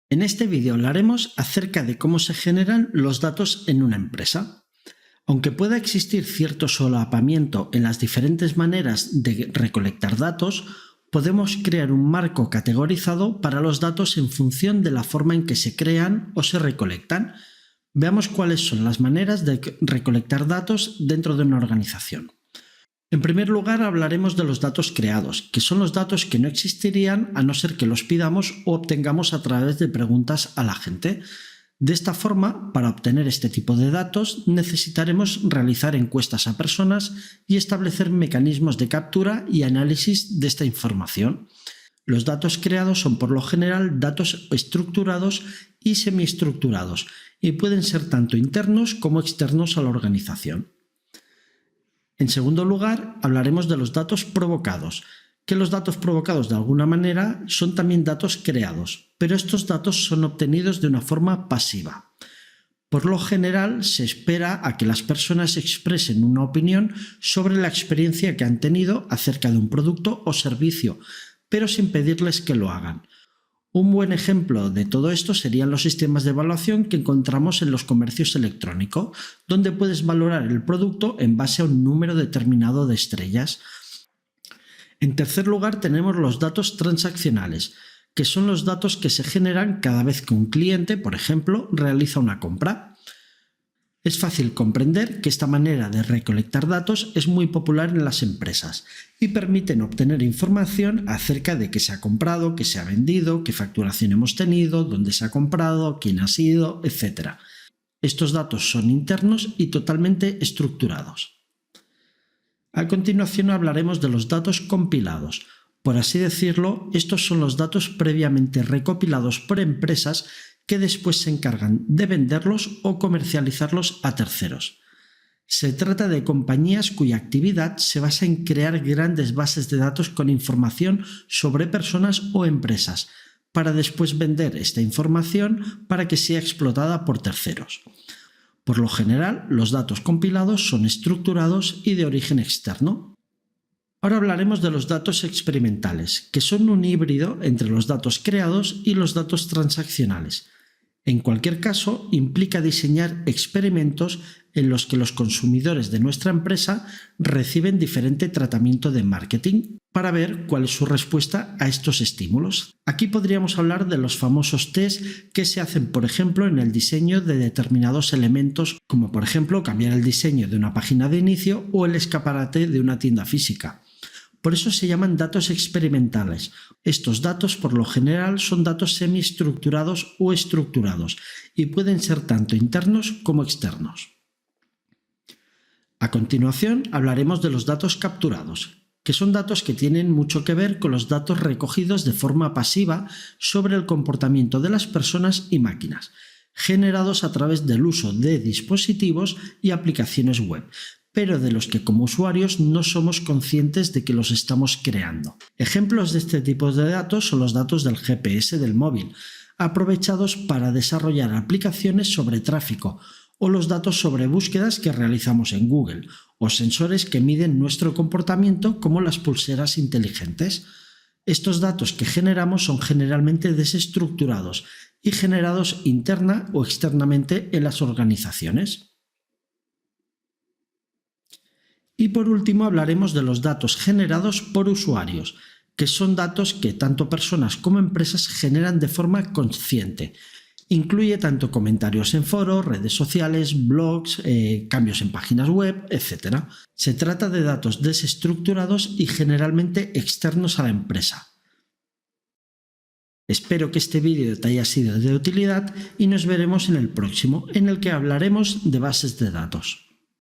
En este vídeo hablaremos acerca de cómo se generan los datos en una empresa. Aunque pueda existir cierto solapamiento en las diferentes maneras de recolectar datos, podemos crear un marco categorizado para los datos en función de la forma en que se crean o se recolectan. Veamos cuáles son las maneras de recolectar datos dentro de una organización. En primer lugar, hablaremos de los datos creados, que son los datos que no existirían a no ser que los pidamos o obtengamos a través de preguntas a la gente. De esta forma, para obtener este tipo de datos, necesitaremos realizar encuestas a personas y establecer mecanismos de captura y análisis de esta información. Los datos creados son por lo general datos estructurados y semiestructurados y pueden ser tanto internos como externos a la organización. En segundo lugar, hablaremos de los datos provocados, que los datos provocados de alguna manera son también datos creados, pero estos datos son obtenidos de una forma pasiva. Por lo general, se espera a que las personas expresen una opinión sobre la experiencia que han tenido acerca de un producto o servicio, pero sin pedirles que lo hagan. Un buen ejemplo de todo esto serían los sistemas de evaluación que encontramos en los comercios electrónicos, donde puedes valorar el producto en base a un número determinado de estrellas. En tercer lugar, tenemos los datos transaccionales, que son los datos que se generan cada vez que un cliente, por ejemplo, realiza una compra. Es fácil comprender que esta manera de recolectar datos es muy popular en las empresas y permiten obtener información acerca de qué se ha comprado, qué se ha vendido, qué facturación hemos tenido, dónde se ha comprado, quién ha sido, etc. Estos datos son internos y totalmente estructurados. A continuación hablaremos de los datos compilados. Por así decirlo, estos son los datos previamente recopilados por empresas que después se encargan de venderlos o comercializarlos a terceros. Se trata de compañías cuya actividad se basa en crear grandes bases de datos con información sobre personas o empresas, para después vender esta información para que sea explotada por terceros. Por lo general, los datos compilados son estructurados y de origen externo. Ahora hablaremos de los datos experimentales, que son un híbrido entre los datos creados y los datos transaccionales. En cualquier caso, implica diseñar experimentos en los que los consumidores de nuestra empresa reciben diferente tratamiento de marketing para ver cuál es su respuesta a estos estímulos. Aquí podríamos hablar de los famosos test que se hacen, por ejemplo, en el diseño de determinados elementos, como por ejemplo cambiar el diseño de una página de inicio o el escaparate de una tienda física. Por eso se llaman datos experimentales. Estos datos por lo general son datos semiestructurados o estructurados y pueden ser tanto internos como externos. A continuación hablaremos de los datos capturados, que son datos que tienen mucho que ver con los datos recogidos de forma pasiva sobre el comportamiento de las personas y máquinas, generados a través del uso de dispositivos y aplicaciones web, pero de los que como usuarios no somos conscientes de que los estamos creando. Ejemplos de este tipo de datos son los datos del GPS del móvil, aprovechados para desarrollar aplicaciones sobre tráfico, o los datos sobre búsquedas que realizamos en Google, o sensores que miden nuestro comportamiento como las pulseras inteligentes. Estos datos que generamos son generalmente desestructurados y generados interna o externamente en las organizaciones. Y por último hablaremos de los datos generados por usuarios, que son datos que tanto personas como empresas generan de forma consciente. Incluye tanto comentarios en foros, redes sociales, blogs, cambios en páginas web, etc. Se trata de datos desestructurados y generalmente externos a la empresa. Espero que este vídeo te haya sido de utilidad y nos veremos en el próximo, en el que hablaremos de bases de datos.